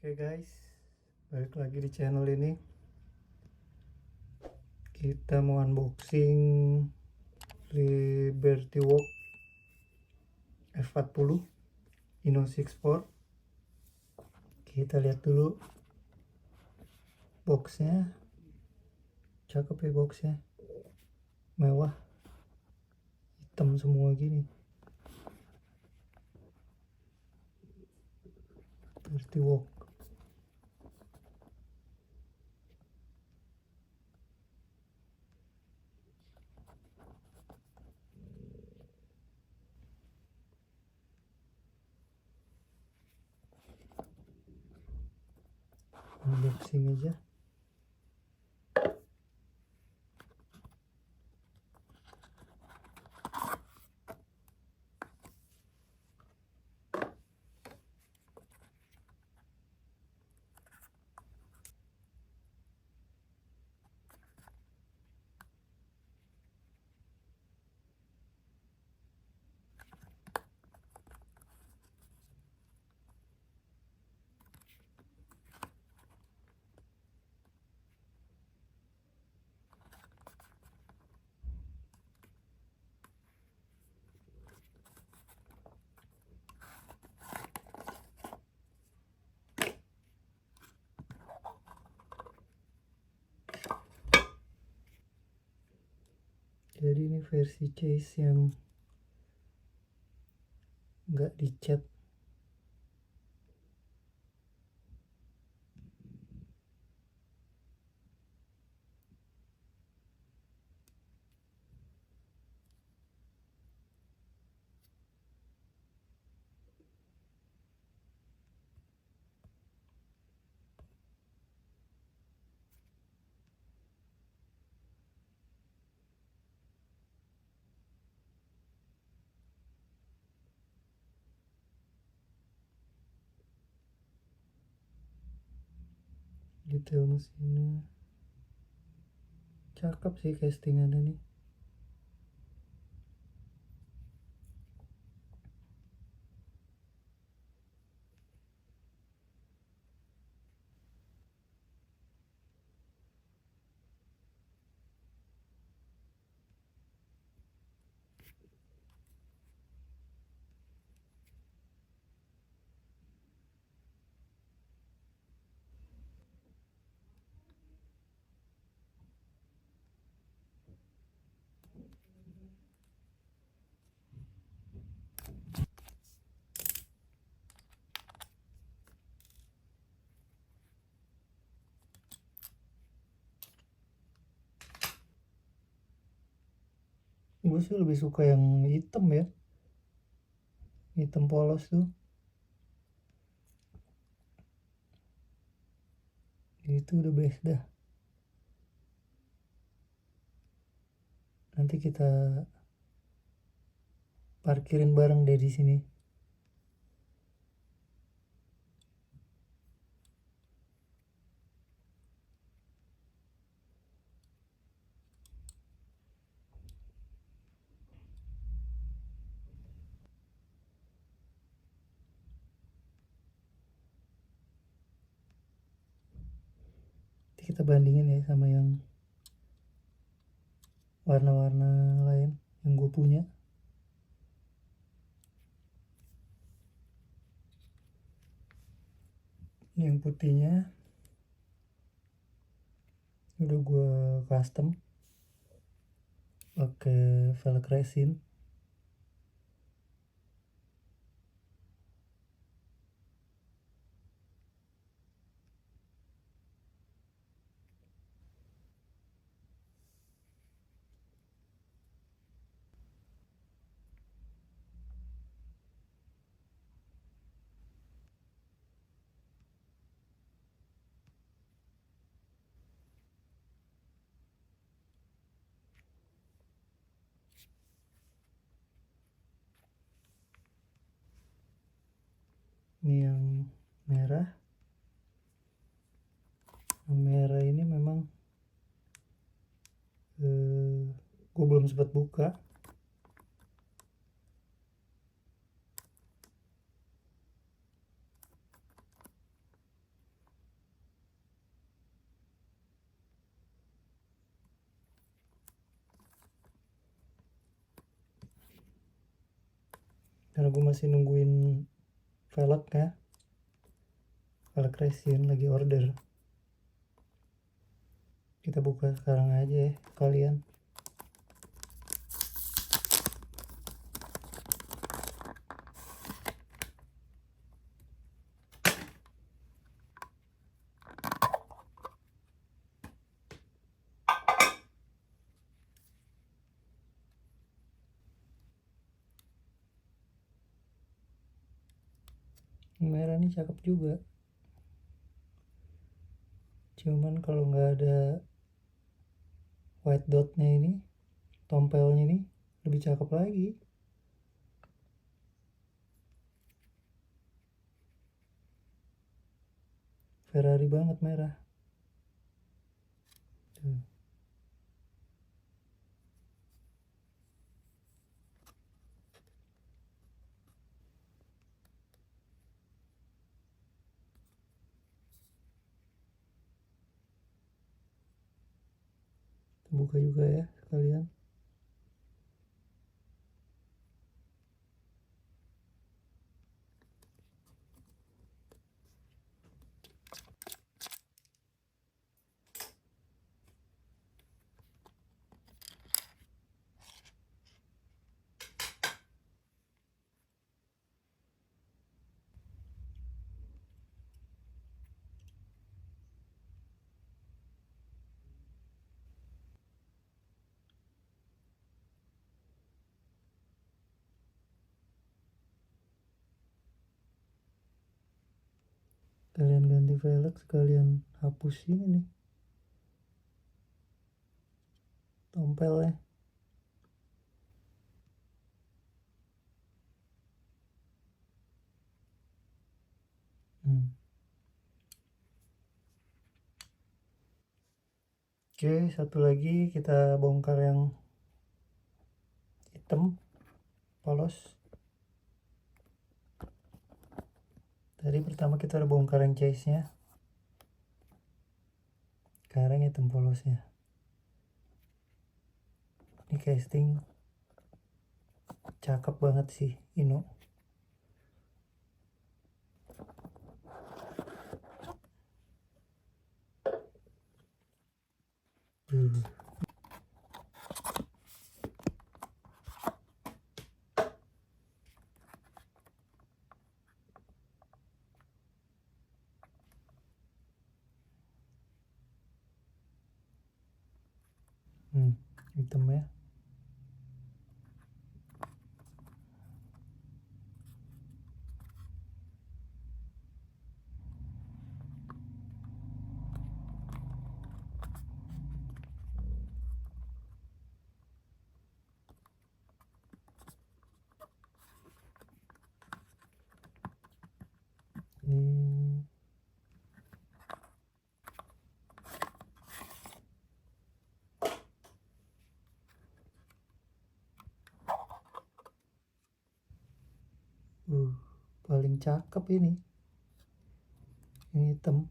Oke guys, balik lagi di channel ini. Kita mau unboxing Liberty Walk F40 Inno 64. Kita lihat dulu boxnya. Cakep ya boxnya, mewah, hitam semua gini. Liberty Walk. Unboxing aja. Jadi ini versi case yang nggak dicat. Detail mesinnya cakep sih, castingannya nih. Gue sih lebih suka yang hitam ya, hitam polos tuh. Itu udah best dah. Nanti kita parkirin bareng deh di sini. Nanti kita bandingin ya sama yang warna-warna lain yang gue punya. Ini yang putihnya udah gue custom pakai velg resin. Ini yang merah. Yang merah ini memang gue belum sempat buka. karena gue masih nungguin velgnya, velg resin lagi order. Kita buka sekarang aja ya kalian. Merah ini cakep juga, cuman kalau nggak ada white dotnya ini, tompelnya ini lebih cakep lagi. Ferrari banget merah tuh. Buka juga ya sekalian. Kalian ganti velg sekalian hapus ini nih tompelnya. Oke, satu lagi kita bongkar yang hitam polos. Tadi pertama kita udah bongkar yang chase nya, sekarang hitam polosnya. Ini casting cakep banget sih Ino. Hitam ya. Ini paling cakep ini hitam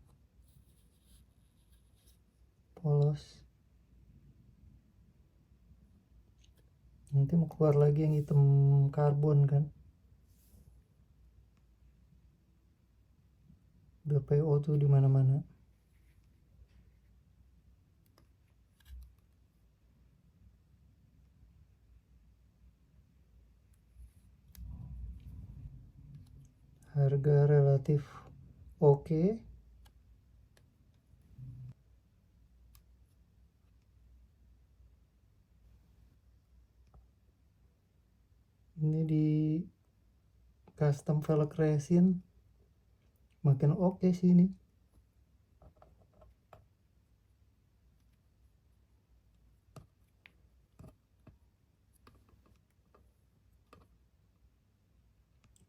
polos. Nanti mau keluar lagi yang hitam karbon kan, udah PO tuh di mana-mana. Harga relatif oke. Ini di custom velg resin makin oke sih ini.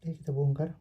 Oke, kita bongkar.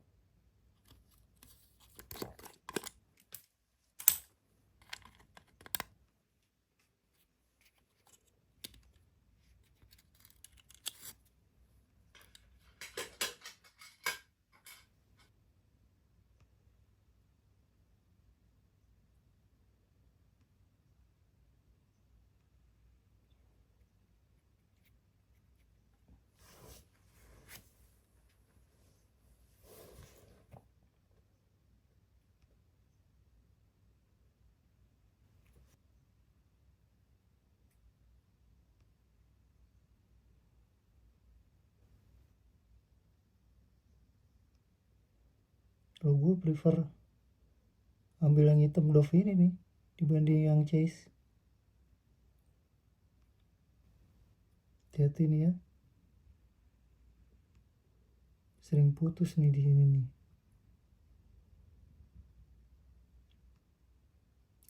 Kalau gue prefer ambil yang hitam Dove ini nih dibanding yang Chase. Hati-hati nih ya, sering putus nih di sini nih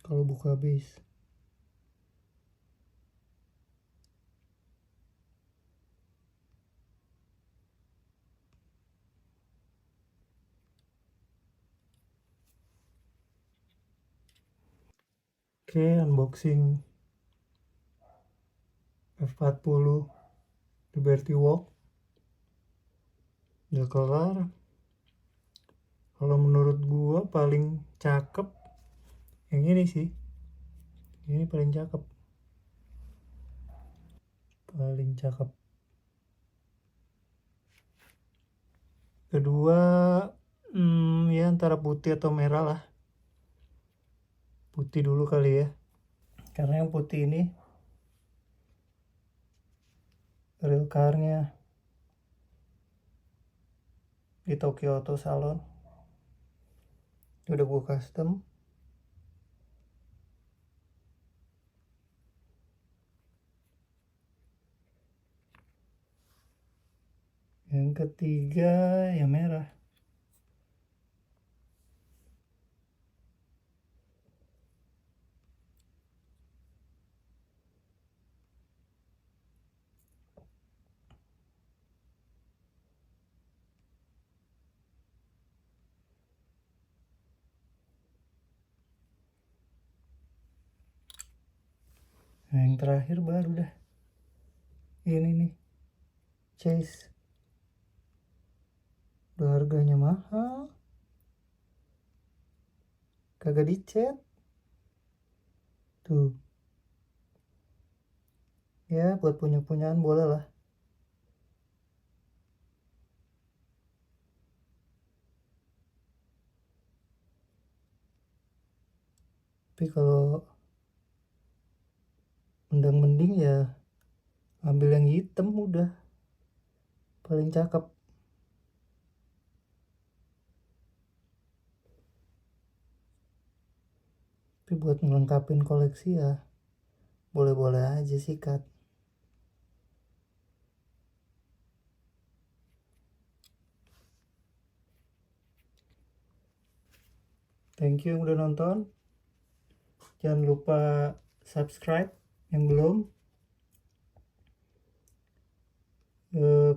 kalau buka base. Oke, unboxing F40 Liberty Walk udah kelar. Kalau menurut gua paling cakep yang ini sih, ini paling cakep, kedua ya antara putih atau merah lah. Putih dulu kali ya, karena yang putih ini real car-nya di Tokyo Auto Salon, udah gua custom. Yang ketiga yang merah. Nah, yang terakhir baru dah ini nih Chase. Udah harganya mahal, kagak dicet tuh ya, buat punyaan boleh lah. Tapi kalau mending ya ambil yang hitam, udah paling cakep. Tapi buat ngelengkapin koleksi ya boleh-boleh aja sih, Kat. Thank you yang udah nonton. Jangan lupa subscribe yang belum.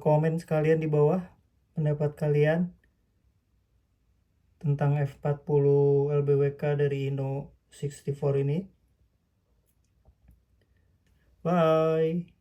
Komen sekalian di bawah pendapat kalian tentang F40 LBWK dari Inno 64 ini. Bye.